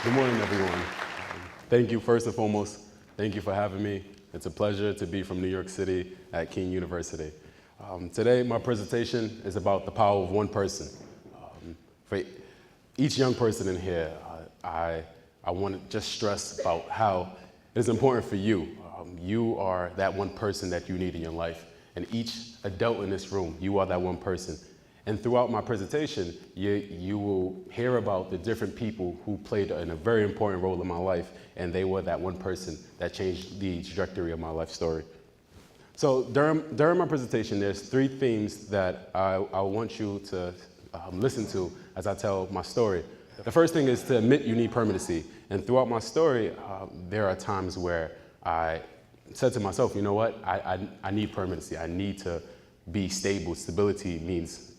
Good morning, everyone. Thank you, first and foremost. Thank you for having me. It's a pleasure to be from New York City at Keene University. Today, my presentation is about the power of one person. For each young person in here, I want to just stress about how it is important for you. You are that one person that you need in your life. And each adult in this room, you are that one person. And throughout my presentation, you will hear about the different people who played a very important role in my life, and they were that one person that changed the trajectory of my life story. So during my presentation, there's three themes that I want you to listen to as I tell my story. The first thing is to admit you need permanency. And throughout my story, there are times where I said to myself, you know what, I need permanency. I need to be stable. Stability means,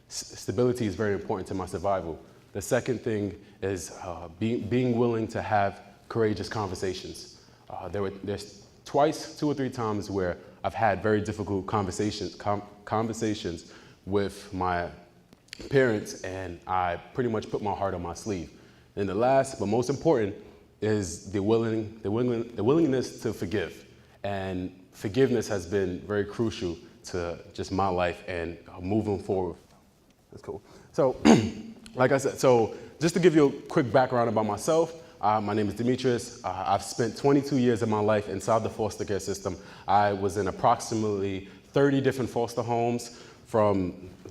stability is very important to my survival. The second thing is being willing to have courageous conversations. There's two or three times where I've had very difficult conversations with my parents, and I pretty much put my heart on my sleeve. And the last, but most important, is the willingness to forgive. And forgiveness has been very crucial to just my life and moving forward. That's cool. So, like I said, so just to give you a quick background about myself, my name is Demetrius. I've spent 22 years of my life inside the foster care system. I was in approximately 30 different foster homes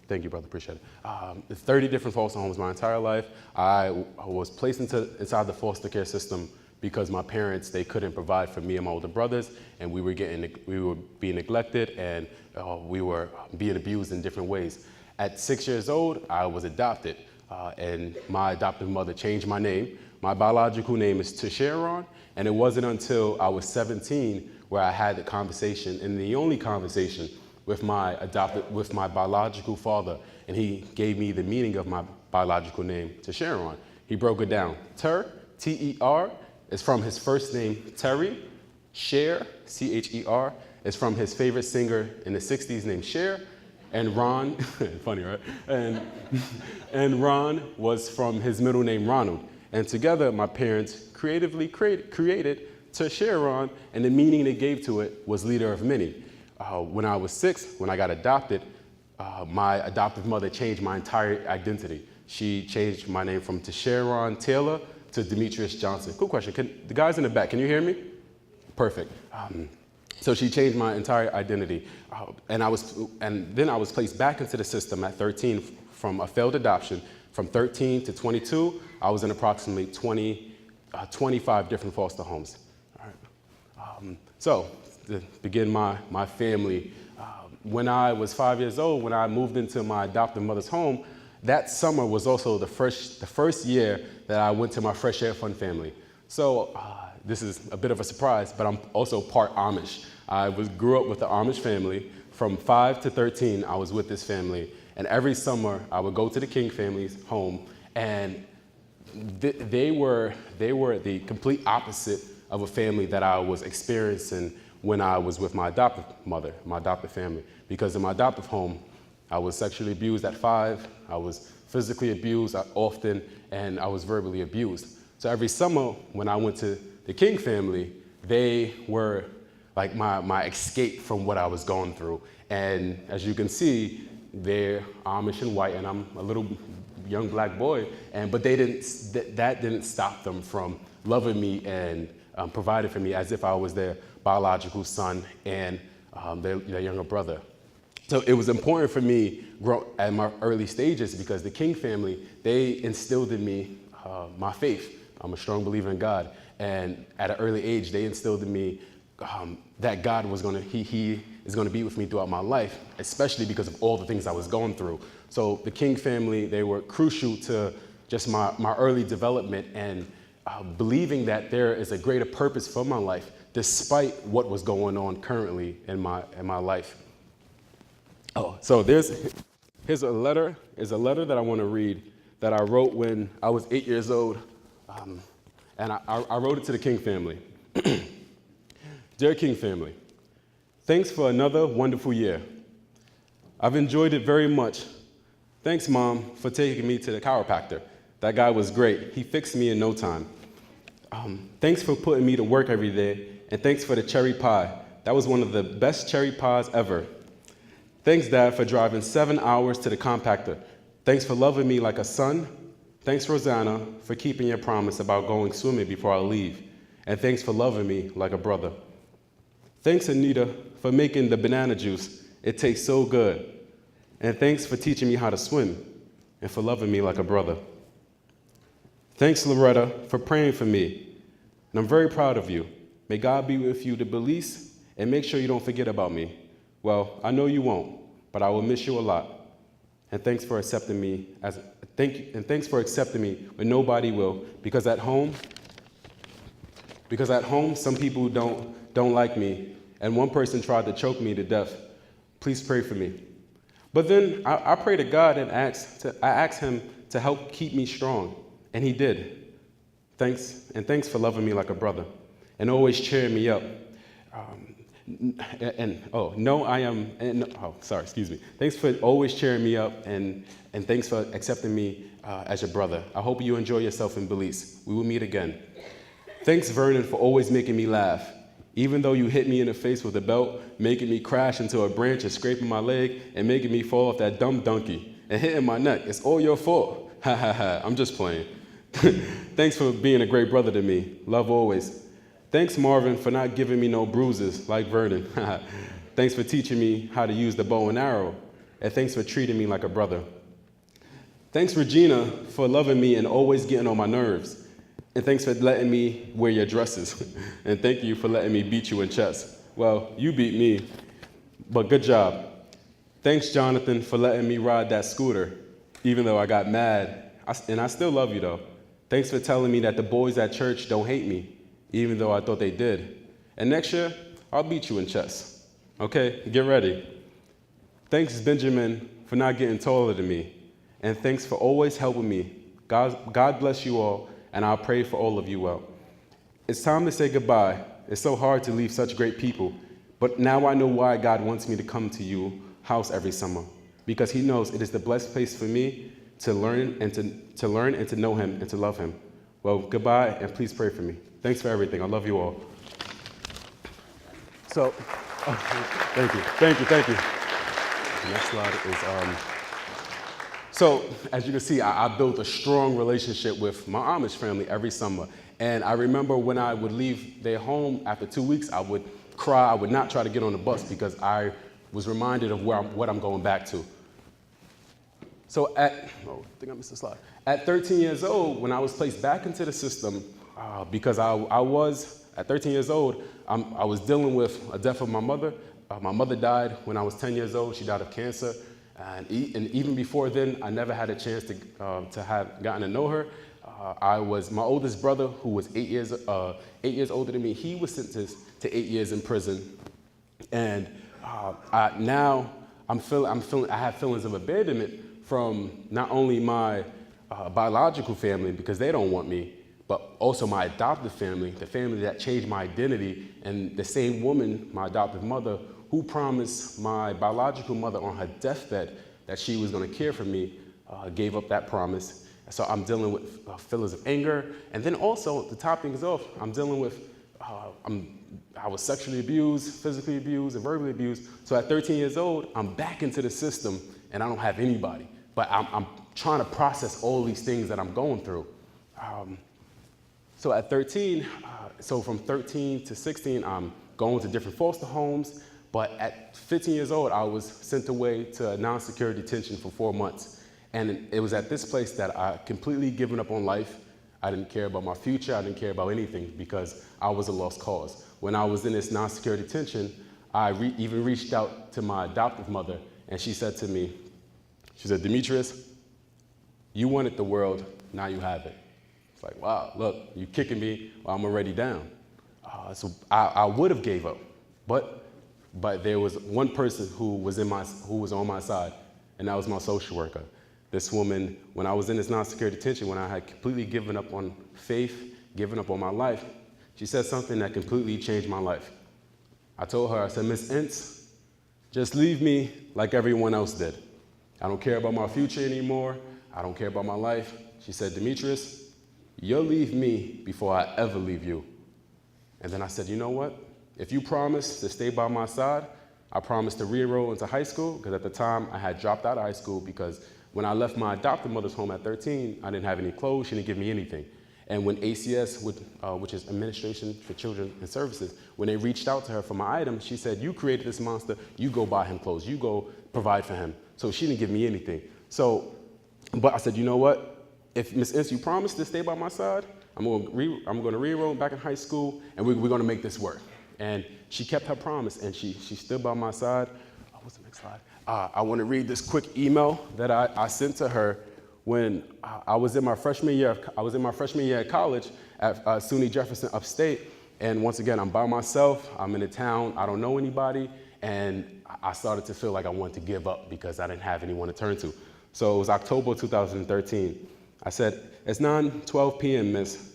thank you, brother, appreciate it. 30 different foster homes my entire life. I was placed inside the foster care system because my parents, they couldn't provide for me and my older brothers, and we were being neglected, and we were being abused in different ways. At 6 years old, I was adopted, and my adoptive mother changed my name. My biological name is Tesharon, and it wasn't until I was 17 where I had the conversation, and the only conversation with my biological father, and he gave me the meaning of my biological name, Tesharon. He broke it down. T-E-R, is from his first name, Terry. Cher, C-H-E-R, is from his favorite singer in the 60s named Cher. And Ron, funny, right? And Ron was from his middle name, Ronald. And together, my parents creatively created Tesharon, and the meaning they gave to it was leader of many. When I was 6, when I got adopted, my adoptive mother changed my entire identity. She changed my name from Tesharon Taylor to Demetrius Johnson. Cool question. The guys in the back, can you hear me? Perfect. So she changed my entire identity. And then I was placed back into the system at 13 from a failed adoption. From 13 to 22, I was in approximately 25 different foster homes. All right. So to begin my family, when I was 5 years old, when I moved into my adoptive mother's home, that summer was also the first year that I went to my Fresh Air Fund family. So this is a bit of a surprise, but I'm also part Amish. I grew up with the Amish family. From 5 to 13, I was with this family. And every summer, I would go to the King family's home, and they were the complete opposite of a family that I was experiencing when I was with my adoptive mother, my adoptive family. Because in my adoptive home, I was sexually abused at 5, I was physically abused often, and I was verbally abused. So every summer when I went to the King family, they were like my escape from what I was going through. And as you can see, they're Amish and white, and I'm a little young black boy, but that didn't stop them from loving me and providing for me as if I was their biological son and their younger brother. So it was important for me at my early stages because the King family, they instilled in me my faith. I'm a strong believer in God. And at an early age, they instilled in me that God was He is going to be with me throughout my life, especially because of all the things I was going through. So the King family, they were crucial to just my early development and believing that there is a greater purpose for my life, despite what was going on currently in my life. Oh, so here's a letter that I want to read that I wrote when I was 8 years old, and I wrote it to the King family. Dear King family, thanks for another wonderful year. I've enjoyed it very much. Thanks, Mom, for taking me to the chiropractor. That guy was great. He fixed me in no time. Thanks for putting me to work every day, and thanks for the cherry pie. That was one of the best cherry pies ever. Thanks, Dad, for driving 7 hours to the compactor. Thanks for loving me like a son. Thanks, Rosanna, for keeping your promise about going swimming before I leave. And thanks for loving me like a brother. Thanks, Anita, for making the banana juice. It tastes so good. And thanks for teaching me how to swim and for loving me like a brother. Thanks, Loretta, for praying for me. And I'm very proud of you. May God be with you to Belize, and make sure you don't forget about me. Well, I know you won't, but I will miss you a lot. And thanks for accepting me thanks for accepting me when nobody will, because at home some people don't like me, and one person tried to choke me to death. Please pray for me. But then I pray to God and I asked him to help keep me strong, and he did. Thanks for loving me like a brother and always cheering me up. Thanks for always cheering me up, and thanks for accepting me as your brother. I hope you enjoy yourself in Belize. We will meet again. Thanks, Vernon, for always making me laugh. Even though you hit me in the face with a belt, making me crash into a branch and scraping my leg and making me fall off that dumb donkey and hitting my neck. It's all your fault. Ha ha ha, I'm just playing. Thanks for being a great brother to me. Love always. Thanks, Marvin, for not giving me no bruises like Vernon. Thanks for teaching me how to use the bow and arrow. And thanks for treating me like a brother. Thanks, Regina, for loving me and always getting on my nerves. And thanks for letting me wear your dresses. And thank you for letting me beat you in chess. Well, you beat me, but good job. Thanks, Jonathan, for letting me ride that scooter, even though I got mad. And I still love you, though. Thanks for telling me that the boys at church don't hate me, even though I thought they did. And next year, I'll beat you in chess. Okay, get ready. Thanks, Benjamin, for not getting taller than me. And thanks for always helping me. God bless you all, and I'll pray for all of you well. It's time to say goodbye. It's so hard to leave such great people, but now I know why God wants me to come to your house every summer, because he knows it is the blessed place for me to learn and to know him and to love him. Well, goodbye, and please pray for me. Thanks for everything. I love you all. So, thank you. The next slide is, so as you can see, I built a strong relationship with my Amish family every summer. And I remember when I would leave their home after 2 weeks, I would cry. I would not try to get on the bus because I was reminded of what I'm going back to. So at 13 years old, when I was placed back into the system, because at 13 years old, I was dealing with a death of my mother. My mother died when I was 10 years old. She died of cancer. And even before then, I never had a chance to have gotten to know her. My oldest brother, who was 8 years older than me, he was sentenced to 8 years in prison. And now I have feelings of abandonment from not only my biological family, because they don't want me, but also my adoptive family, the family that changed my identity, and the same woman, my adoptive mother, who promised my biological mother on her deathbed that she was going to care for me, gave up that promise. So I'm dealing with feelings of anger. And then also, to top things off, I'm dealing with, I was sexually abused, physically abused, and verbally abused. So at 13 years old, I'm back into the system, and I don't have anybody. But I'm trying to process all these things that I'm going through. So at 13, so from 13 to 16, I'm going to different foster homes. But at 15 years old, I was sent away to non-secure detention for 4 months. And it was at this place that I completely given up on life. I didn't care about my future. I didn't care about anything because I was a lost cause. When I was in this non-secure detention, I even reached out to my adoptive mother, and she said to me, she said, "Demetrius, you wanted the world, now you have it." It's like, wow, look, you kicking me while I'm already down. So I would have gave up, but there was one person who was on my side, and that was my social worker. This woman, when I was in this non-secure detention, when I had completely given up on faith, given up on my life, she said something that completely changed my life. I told her, I said, "Miss Ince, just leave me like everyone else did. I don't care about my future anymore. I don't care about my life. she said, Demetrius, you'll leave me before I ever leave you. And then I said, you know what? If you promise to stay by my side, I promise to re-enroll into high school, because at the time I had dropped out of high school because when I left my adopted mother's home at 13, I didn't have any clothes, she didn't give me anything. And when ACS, which is Administration for Children and Services, when they reached out to her for my items, she said, you created this monster, you go buy him clothes, you go provide for him. So she didn't give me anything. But I said, you know what? If Miss Ince, you promise to stay by my side, I'm going to re-enroll back in high school, and we're going to make this work. And she kept her promise, and she stood by my side. Oh, what's the next slide? I want to read this quick email that I sent to her when I was in my freshman year. I was in my freshman year at college at SUNY Jefferson Upstate. And once again, I'm by myself. I'm in a town. I don't know anybody. And I started to feel like I wanted to give up because I didn't have anyone to turn to. So it was October 2013. I said, it's 9:12 p.m., miss,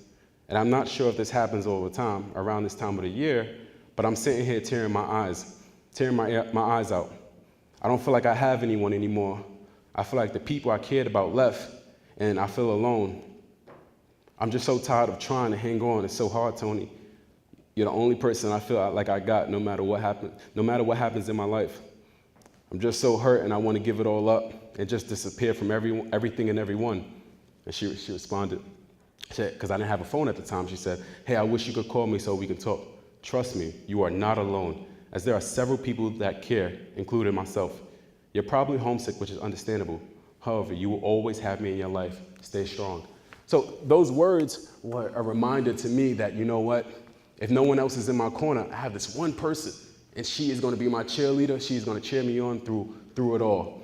and I'm not sure if this happens all the time around this time of the year, but I'm sitting here tearing my eyes out. I don't feel like I have anyone anymore. I feel like the people I cared about left, and I feel alone. I'm just so tired of trying to hang on. It's so hard, Tony. You're the only person I feel like I got no matter what happens in my life. I'm just so hurt, and I want to give it all up and just disappear from everything and everyone. And she responded, because I didn't have a phone at the time, she said, hey, I wish you could call me so we can talk. Trust me, you are not alone, as there are several people that care, including myself. You're probably homesick, which is understandable. However, you will always have me in your life. Stay strong. So those words were a reminder to me that, you know what, if no one else is in my corner, I have this one person, and she is going to be my cheerleader. She's going to cheer me on through it all.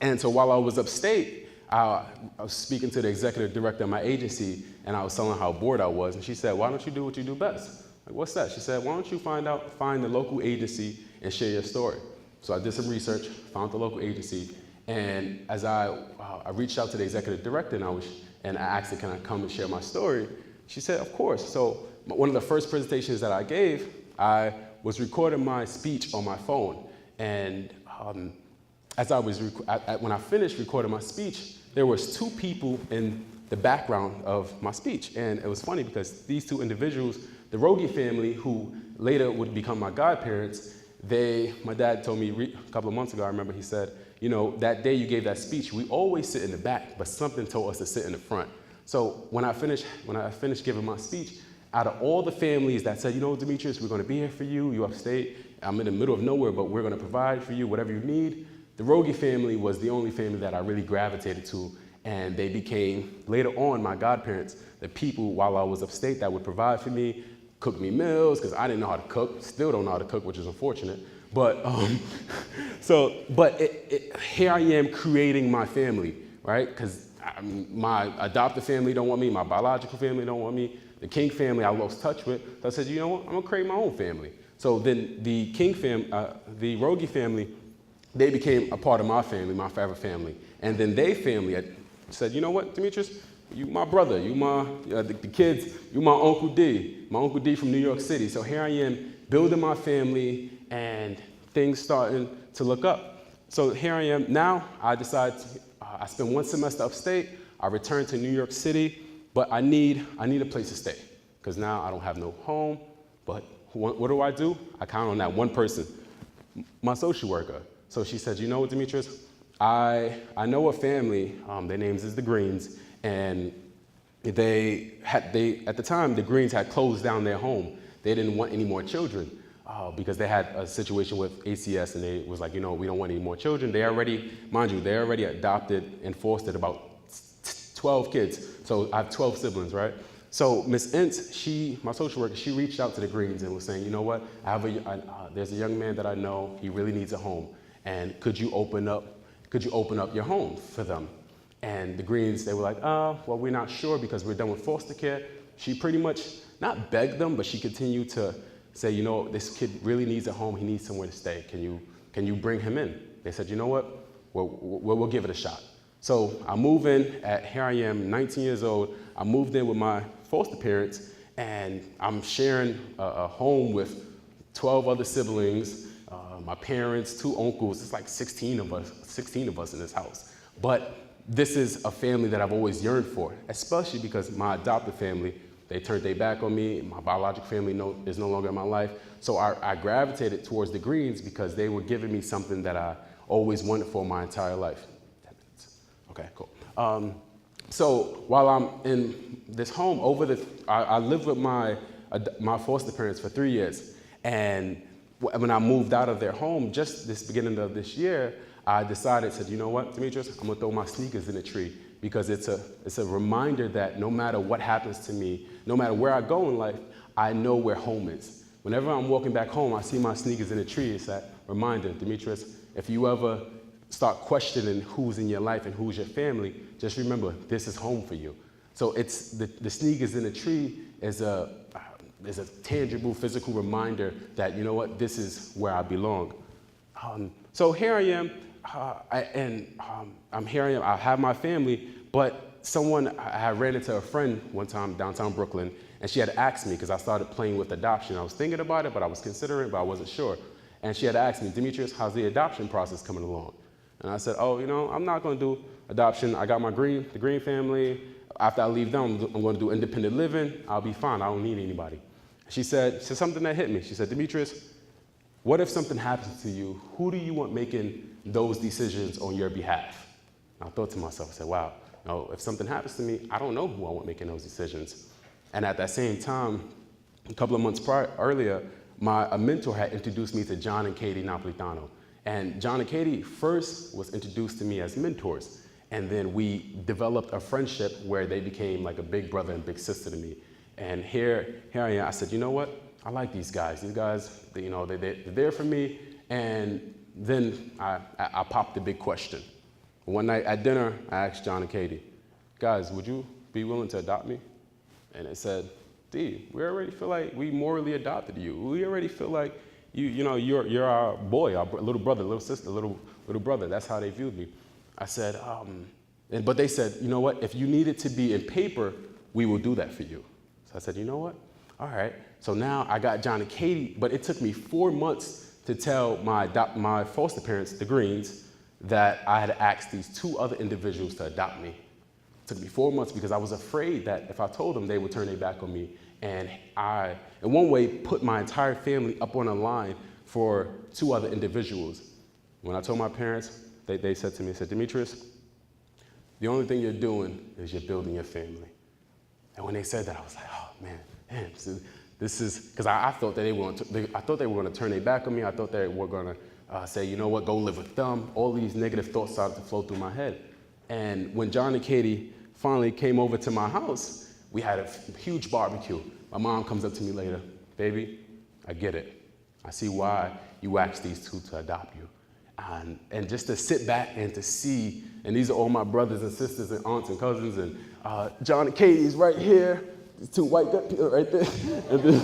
And so while I was upstate, I was speaking to the executive director of my agency, and I was telling her how bored I was, and she said, why don't you do what you do best? Like, what's that? She said, why don't you find the local agency and share your story? So I did some research, found the local agency, and as I reached out to the executive director and I asked her, can I come and share my story? She said, of course. So one of the first presentations that I gave, I was recording my speech on my phone, and when I finished recording my speech, there was two people in the background of my speech. And it was funny because these two individuals, the Rogi family, who later would become my godparents, my dad told me a couple of months ago, I remember he said, you know, that day you gave that speech, we always sit in the back, but something told us to sit in the front. So when I finished giving my speech, out of all the families that said, you know, Demetrius, we're going to be here for you, you upstate, I'm in the middle of nowhere, but we're going to provide for you whatever you need, the Rogi family was the only family that I really gravitated to, and they became, later on, my godparents, the people while I was upstate that would provide for me, cook me meals, because I didn't know how to cook, still don't know how to cook, which is unfortunate. But, here I am creating my family, right? Because my adopted family don't want me, my biological family don't want me, the King family I lost touch with, so I said, you know what, I'm gonna create my own family. So then the the Rogi family, they became a part of my family, my forever family. And then their family had said, you know what, Demetrius, you my brother, you my, the kids, you my Uncle D from New York City. So here I am building my family and things starting to look up. So here I am now, I spent one semester upstate, I returned to New York City, but I need a place to stay because now I don't have no home, but what do? I count on that one person, my social worker. So she said, you know what, Demetrius, I know a family, their names is the Greens, and at the time, the Greens had closed down their home. They didn't want any more children because they had a situation with ACS, and they was like, you know, we don't want any more children. They already adopted and fostered about 12 kids. So I have 12 siblings, right? So Ms. Ince, my social worker, she reached out to the Greens and was saying, you know what, there's a young man that I know, he really needs a home. And could you open up your home for them? And the Greens, they were like, well, we're not sure because we're done with foster care. She pretty much, not begged them, but she continued to say, you know, this kid really needs a home. He needs somewhere to stay. Can you bring him in? They said, you know what, we'll give it a shot. So I move in, here I am, 19 years old. I moved in with my foster parents, and I'm sharing a home with 12 other siblings, my parents, 2 uncles. It's like 16 of us in this house. But this is a family that I've always yearned for, especially because my adopted family, they turned their back on me. My biological family is no longer in my life. So I gravitated towards the Greens because they were giving me something that I always wanted for my entire life. 10 minutes. Okay, cool. So while I'm in this home, I lived with my foster parents for 3 years. And when I moved out of their home, just this beginning of this year, I decided, said, you know what, Demetrius, I'm gonna throw my sneakers in the tree because it's a reminder that no matter what happens to me, no matter where I go in life, I know where home is. Whenever I'm walking back home, I see my sneakers in the tree. It's that reminder, Demetrius, if you ever start questioning who's in your life and who's your family, just remember, this is home for you. So it's the sneakers in the tree is a tangible, physical reminder that, you know what, this is where I belong. So here I am, I'm here I am, I have my family, but I ran into a friend one time downtown Brooklyn, and she had asked me, because I started playing with adoption. I was thinking about it, but I was considering, but I wasn't sure. And she had asked me, Demetrius, how's the adoption process coming along? And I said, oh, you know, I'm not gonna do adoption. I got the Green family. After I leave them, I'm gonna do independent living. I'll be fine, I don't need anybody. She said something that hit me. She said, Demetrius, what if something happens to you? Who do you want making those decisions on your behalf? And I thought to myself, I said, wow, no, if something happens to me, I don't know who I want making those decisions. And at that same time, a couple of months earlier, a mentor had introduced me to John and Katie Napolitano. And John and Katie first was introduced to me as mentors. And then we developed a friendship where they became like a big brother and big sister to me. And here I am. I said, you know what? I like these guys. These guys, you know, they're there for me. And then I popped the big question. One night at dinner, I asked John and Katie, guys, would you be willing to adopt me? And they said, D, we already feel like we morally adopted you. We already feel like you're our boy, our little brother, little sister, little brother. That's how they viewed me. I said, but they said, you know what? If you need it to be in paper, we will do that for you. So I said, you know what? All right. So now I got John and Katie, but it took me 4 months to tell my foster parents, the Greens, that I had asked these 2 other individuals to adopt me. It took me 4 months because I was afraid that if I told them, they would turn their back on me. And I, in one way, put my entire family up on a line for 2 other individuals. When I told my parents, they said to me, Demetrius, the only thing you're doing is you're building your family. And when they said that, I was like, oh man, this is, because I thought that they were going to turn their back on me. I thought they were going to say, you know what, go live with them. All these negative thoughts started to flow through my head. And when John and Katie finally came over to my house, we had a huge barbecue. My mom comes up to me later, baby, I get it. I see why you asked these 2 to adopt you. And just to sit back and to see, and these are all my brothers and sisters and aunts and cousins, and John and Katie's right here, these 2 white people right there. And then,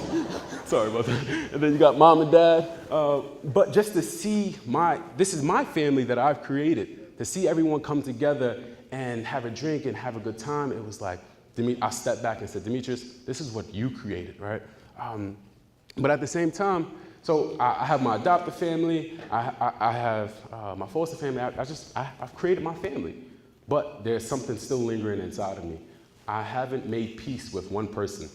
sorry about that. And then you got mom and dad. But just to see this is my family that I've created. To see everyone come together and have a drink and have a good time, it was like, I stepped back and said, Demetrius, this is what you created, right? But at the same time, so I have my adopted family, I have my foster family, I've created my family. But there's something still lingering inside of me. I haven't made peace with one person,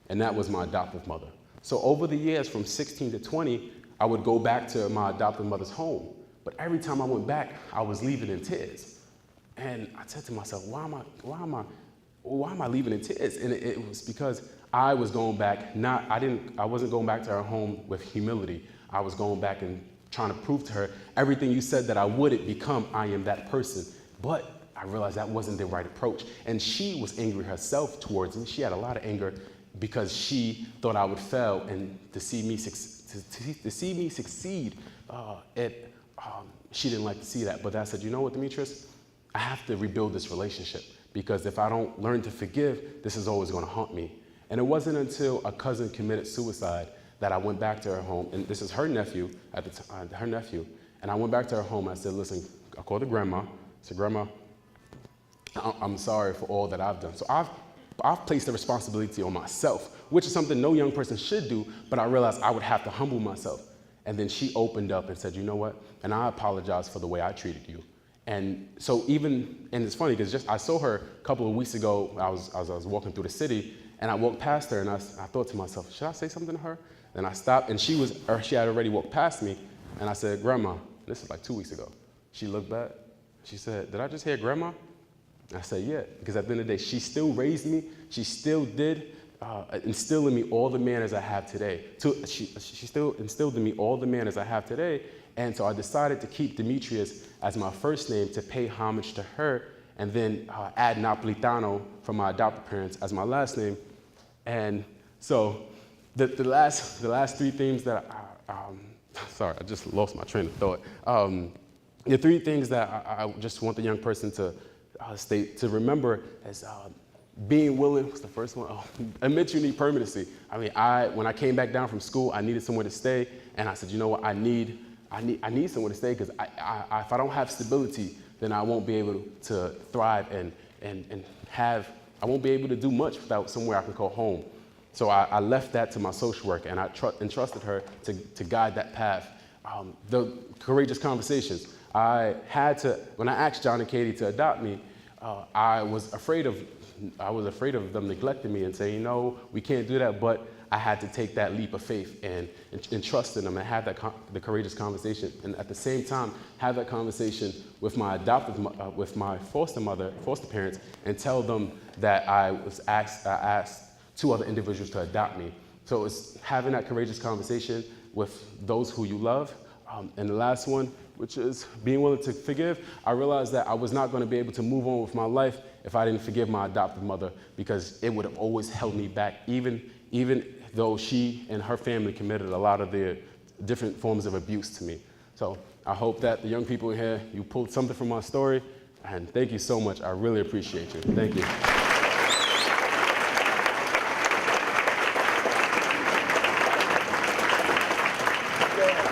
and that was my adoptive mother. So over the years, from 16 to 20, I would go back to my adoptive mother's home. But every time I went back, I was leaving in tears. And I said to myself, why am I leaving in tears? And it was because I was going back, I wasn't going back to her home with humility. I was going back and trying to prove to her everything you said that I wouldn't become, I am that person. But I realized that wasn't the right approach. And she was angry herself towards me. She had a lot of anger because she thought I would fail, and to see me succeed, she didn't like to see that. But I said, you know what, Demetrius? I have to rebuild this relationship, because if I don't learn to forgive, this is always going to haunt me. And it wasn't until a cousin committed suicide that I went back to her home, and this is her nephew at the time, and I went back to her home. I said, listen, I called her grandma. I said, Grandma, I'm sorry for all that I've done. So I've placed the responsibility on myself, which is something no young person should do, but I realized I would have to humble myself. And then she opened up and said, you know what? And I apologize for the way I treated you. And so and it's funny because I saw her a couple of weeks ago. I was walking through the city, and I walked past her, and I thought to myself, should I say something to her? Then I stopped, and she had already walked past me, and I said, Grandma. This is like 2 weeks ago. She looked back. She said, did I just hear Grandma? I said, yeah, because at the end of the day, she still raised me. She still did instill in me all the manners I have today. She still instilled in me all the manners I have today. And so I decided to keep Demetrius as my first name to pay homage to her, and then add Napolitano from my adopted parents as my last name. And so the last three themes that sorry, I just lost my train of thought. The three things that I just want the young person to remember is being willing. What's the first one? Admit you need permanency. I mean, when I came back down from school, I needed somewhere to stay, and I said, you know what, I need somewhere to stay, because if I don't have stability, then I won't be able to thrive and I won't be able to do much without somewhere I can call home. So I left that to my social worker, and I entrusted her to guide that path. The courageous conversations. When I asked John and Katie to adopt me, I was afraid of them neglecting me and saying, no, we can't do that, but I had to take that leap of faith and trust in them and have the courageous conversation, and at the same time have that conversation with my with my foster parents, and tell them that I asked two other individuals to adopt me. So it's having that courageous conversation with those who you love. And the last one, which is being willing to forgive. I realized that I was not going to be able to move on with my life if I didn't forgive my adopted mother, because it would have always held me back, even though she and her family committed a lot of their different forms of abuse to me. So I hope that the young people in here, you pulled something from my story, and thank you so much. I really appreciate you. Thank you. Yeah.